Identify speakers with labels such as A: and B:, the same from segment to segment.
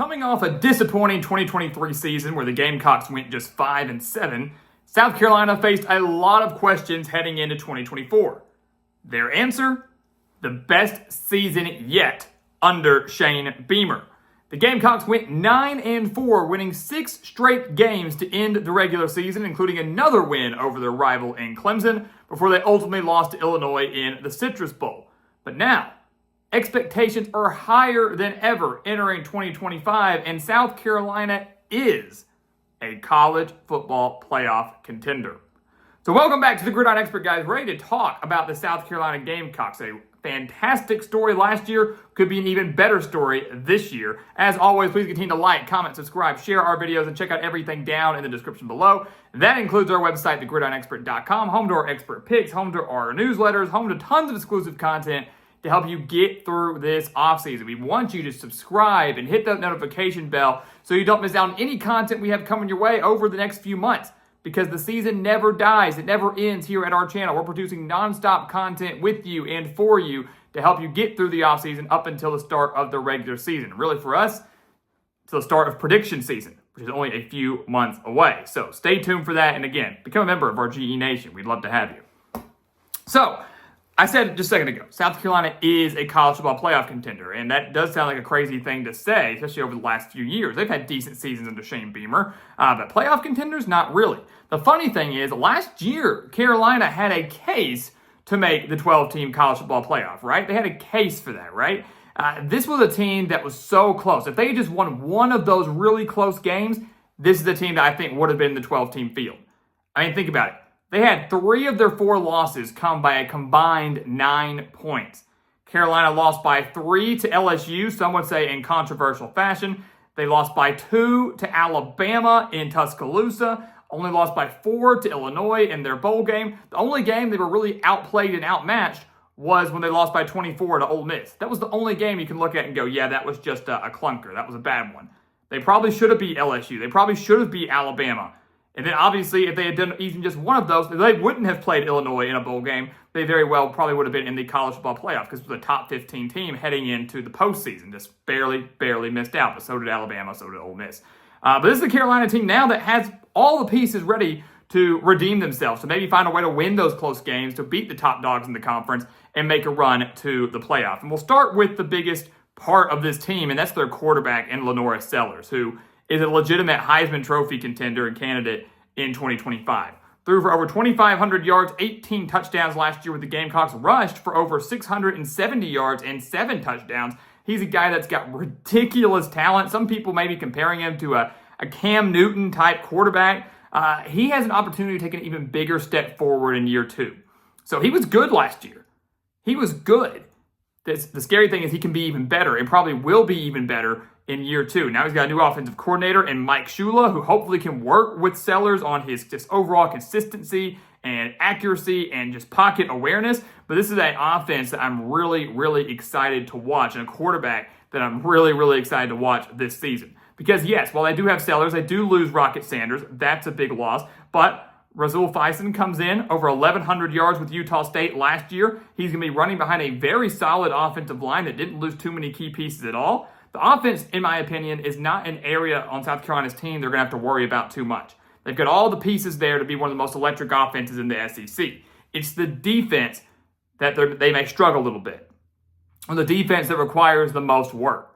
A: coming off a disappointing 2023 season where the Gamecocks went just 5-7, South Carolina faced a lot of questions heading into 2024. Their answer? The best season yet under Shane Beamer. The Gamecocks went 9-4, winning 6 straight games to end the regular season, including another win over their rival in Clemson, before they ultimately lost to Illinois in the Citrus Bowl. But now, expectations are higher than ever entering 2025, and South Carolina is a college football playoff contender. So welcome back to the Gridiron Expert, guys. Ready to talk about the South Carolina Gamecocks. A fantastic story last year, could be an even better story this year. As always, please continue to like, comment, subscribe, share our videos, and check out everything down in the description below. That includes our website, thegridironexpert.com, home to our expert picks, home to our newsletters, home to tons of exclusive content to help you get through this offseason. We want you to subscribe and hit that notification bell so you don't miss out on any content we have coming your way over the next few months, because the season never dies. It never ends here at our channel. We're producing nonstop content with you and for you to help you get through the offseason up until the start of the regular season. Really, for us, it's the start of prediction season, which is only a few months away. So stay tuned for that. And again, become a member of our GE Nation. We'd love to have you. So, I said just a second ago, South Carolina is a college football playoff contender, and that does sound like a crazy thing to say, especially over the last few years. They've had decent seasons under Shane Beamer, but playoff contenders, not really. The funny thing is, last year, Carolina had a case to make the 12-team college football playoff, right? They had a case for that, right? This was a team that was so close. If they had just won one of those really close games, this is a team that I think would have been in the 12-team field. I mean, think about it. They had 3 of their 4 losses come by a combined 9 points. Carolina lost by 3 to LSU, some would say in controversial fashion. They lost by 2 to Alabama in Tuscaloosa, only lost by 4 to Illinois in their bowl game. The only game they were really outplayed and outmatched was when they lost by 24 to Ole Miss. That was the only game you can look at and go, yeah, that was just a clunker. That was a bad one. They probably should have beat LSU. They probably should have beat Alabama. And then obviously, if they had done even just one of those, they wouldn't have played Illinois in a bowl game. They very well probably would have been in the college football playoff, because it was a top 15 team heading into the postseason. Just barely missed out. But so did Alabama, so did Ole Miss. But this is the Carolina team now that has all the pieces ready to redeem themselves, to maybe find a way to win those close games, to beat the top dogs in the conference, and make a run to the playoff. And we'll start with the biggest part of this team, and that's their quarterback in Lenora Sellers, who is a legitimate Heisman Trophy contender and candidate in 2025. Threw for over 2,500 yards, 18 touchdowns last year with the Gamecocks, rushed for over 670 yards and 7 touchdowns. He's a guy that's got ridiculous talent. Some people may be comparing him to a Cam Newton type quarterback. He has an opportunity to take an even bigger step forward in year 2. So he was good last year. He was good. The scary thing is he can be even better, and probably will be even better in year 2. Now he's got a new offensive coordinator in Mike Shula, who hopefully can work with Sellers on his just overall consistency and accuracy and just pocket awareness. But this is an offense that I'm really excited to watch, and a quarterback that I'm really excited to watch this season. Because yes, while they do have Sellers, they do lose Rocket Sanders. That's a big loss. But Rasul Faison comes in over 1,100 yards with Utah State last year. He's going to be running behind a very solid offensive line that didn't lose too many key pieces at all. The offense, in my opinion, is not an area on South Carolina's team they're going to have to worry about too much. They've got all the pieces there to be one of the most electric offenses in the SEC. It's the defense that they may struggle a little bit, or the defense that requires the most work.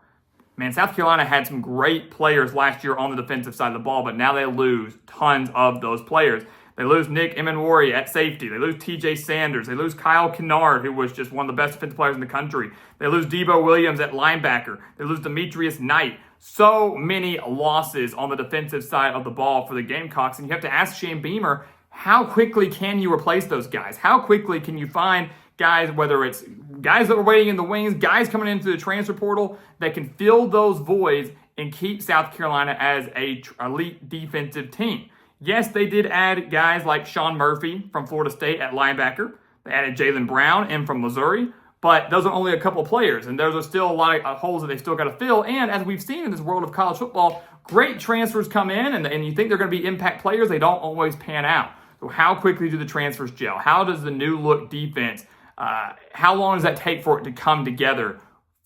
A: Man, South Carolina had some great players last year on the defensive side of the ball, but now they lose tons of those players. They lose Nick Emenwari at safety. They lose TJ Sanders. They lose Kyle Kennard, who was just one of the best defensive players in the country. They lose Debo Williams at linebacker. They lose Demetrius Knight. So many losses on the defensive side of the ball for the Gamecocks. And you have to ask Shane Beamer, how quickly can you replace those guys? How quickly can you find guys, whether it's guys that are waiting in the wings, guys coming into the transfer portal, that can fill those voids and keep South Carolina as an elite defensive team? Yes, they did add guys like Sean Murphy from Florida State at linebacker. They added Jalen Brown in from Missouri. But those are only a couple players, and those are still a lot of holes that they've still got to fill. And as we've seen in this world of college football, great transfers come in, and you think they're going to be impact players. They don't always pan out. So how quickly do the transfers gel? How does the new look defense, how long does that take for it to come together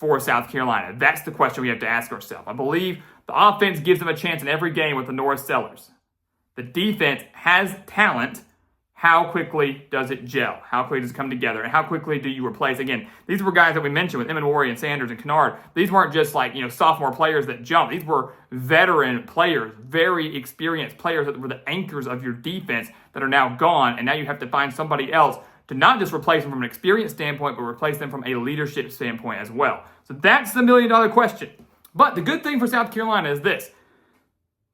A: for South Carolina? That's the question we have to ask ourselves. I believe the offense gives them a chance in every game with the Norris Sellers. The defense has talent. How quickly does it gel? How quickly does it come together? And how quickly do you replace? Again, these were guys that we mentioned with Emanwari and Sanders and Kennard. These weren't just like, sophomore players that jumped. These were veteran players, very experienced players that were the anchors of your defense that are now gone. And now you have to find somebody else to not just replace them from an experience standpoint, but replace them from a leadership standpoint as well. So that's the million-dollar question. But the good thing for South Carolina is this.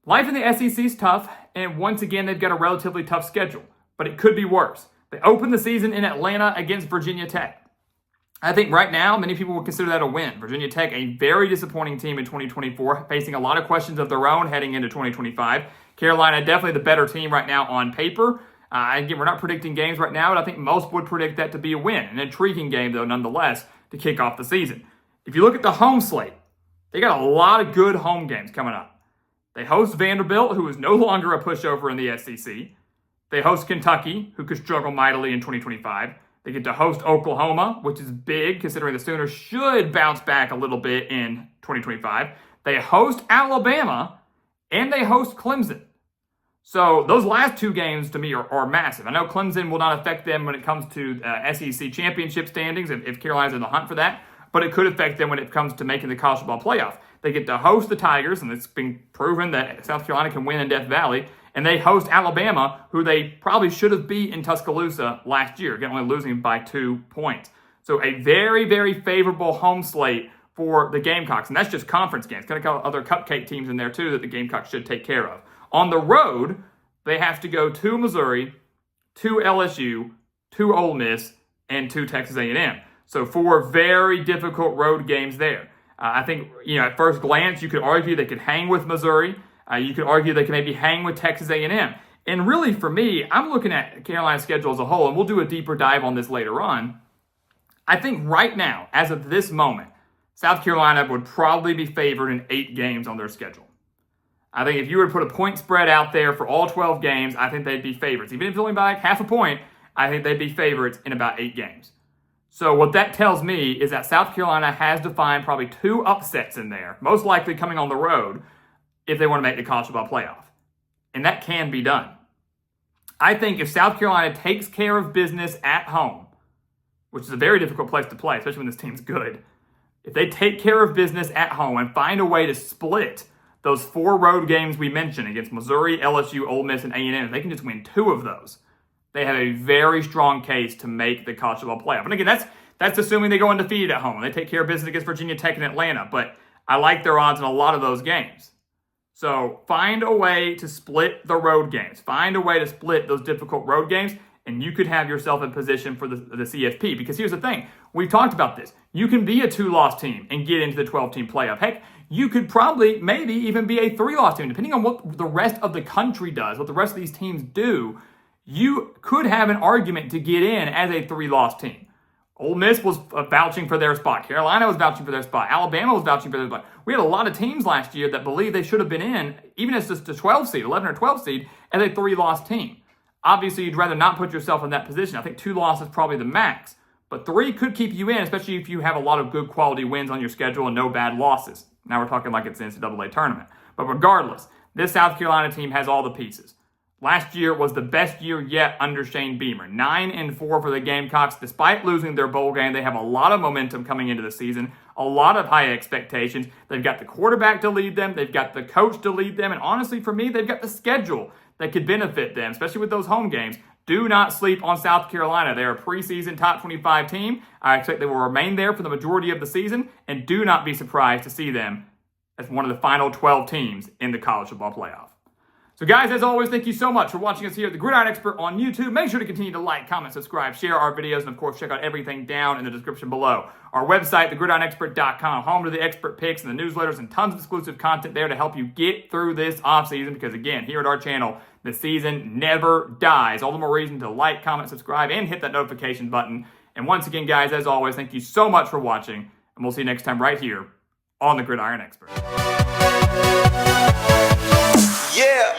A: Life in the SEC is tough, and once again, they've got a relatively tough schedule. But it could be worse. They opened the season in Atlanta against Virginia Tech. I think right now, many people would consider that a win. Virginia Tech, a very disappointing team in 2024, facing a lot of questions of their own heading into 2025. Carolina, definitely the better team right now on paper. Again, we're not predicting games right now, but I think most would predict that to be a win. An intriguing game, though, nonetheless, to kick off the season. If you look at the home slate, they got a lot of good home games coming up. They host Vanderbilt, who is no longer a pushover in the SEC. They host Kentucky, who could struggle mightily in 2025. They get to host Oklahoma, which is big, considering the Sooners should bounce back a little bit in 2025. They host Alabama, and they host Clemson. So those last two games, to me, are massive. I know Clemson will not affect them when it comes to SEC championship standings, if Carolina's in the hunt for that, but it could affect them when it comes to making the college football playoff. They get to host the Tigers, and it's been proven that South Carolina can win in Death Valley. And they host Alabama, who they probably should have beat in Tuscaloosa last year, again, only losing by 2 points. So a very, very favorable home slate for the Gamecocks. And that's just conference games. Got a couple other cupcake teams in there, too, that the Gamecocks should take care of. On the road, they have to go to Missouri, to LSU, to Ole Miss, and to Texas A&M. So 4 very difficult road games there. I think, at first glance, you could argue they could hang with Missouri. You could argue they can maybe hang with Texas A&M. And really, for me, I'm looking at Carolina's schedule as a whole, and we'll do a deeper dive on this later on. I think right now, as of this moment, South Carolina would probably be favored in 8 games on their schedule. I think if you were to put a point spread out there for all 12 games, I think they'd be favorites. Even if it's only by like half a point, I think they'd be favorites in about 8 games. So what that tells me is that South Carolina has to find probably 2 upsets in there, most likely coming on the road, if they want to make the college football playoff. And that can be done. I think if South Carolina takes care of business at home, which is a very difficult place to play, especially when this team's good, if they take care of business at home and find a way to split those 4 road games we mentioned against Missouri, LSU, Ole Miss, and A&M, if they can just win 2 of those, they have a very strong case to make the college football playoff. And again, that's assuming they go undefeated at home and they take care of business against Virginia Tech and Atlanta. But I like their odds in a lot of those games. So find a way to split the road games. Find a way to split those difficult road games, and you could have yourself in position for the CFP. Because here's the thing. We've talked about this. You can be a 2-loss team and get into the 12-team playoff. Heck, you could probably maybe even be a 3-loss team. Depending on what the rest of the country does, what the rest of these teams do, you could have an argument to get in as a 3-loss team. Ole Miss was vouching for their spot. Carolina was vouching for their spot. Alabama was vouching for their spot. We had a lot of teams last year that believed they should have been in, even as just a 12 seed, 11 or 12 seed, as a 3-loss team. Obviously, you'd rather not put yourself in that position. I think 2 losses is probably the max. But 3 could keep you in, especially if you have a lot of good quality wins on your schedule and no bad losses. Now we're talking like it's the NCAA tournament. But regardless, this South Carolina team has all the pieces. Last year was the best year yet under Shane Beamer. 9-4 for the Gamecocks. Despite losing their bowl game, they have a lot of momentum coming into the season, a lot of high expectations. They've got the quarterback to lead them. They've got the coach to lead them. And honestly, for me, they've got the schedule that could benefit them, especially with those home games. Do not sleep on South Carolina. They're a preseason top 25 team. I expect they will remain there for the majority of the season. And do not be surprised to see them as one of the final 12 teams in the college football playoff. So guys, as always, thank you so much for watching us here at the Gridiron Expert on YouTube. Make sure to continue to like, comment, subscribe, share our videos, and of course, check out everything down in the description below. Our website, thegridironexpert.com, home to the expert picks and the newsletters and tons of exclusive content there to help you get through this offseason because, again, here at our channel, the season never dies. All the more reason to like, comment, subscribe, and hit that notification button. And once again, guys, as always, thank you so much for watching, and we'll see you next time right here on the Gridiron Expert.
B: Yeah.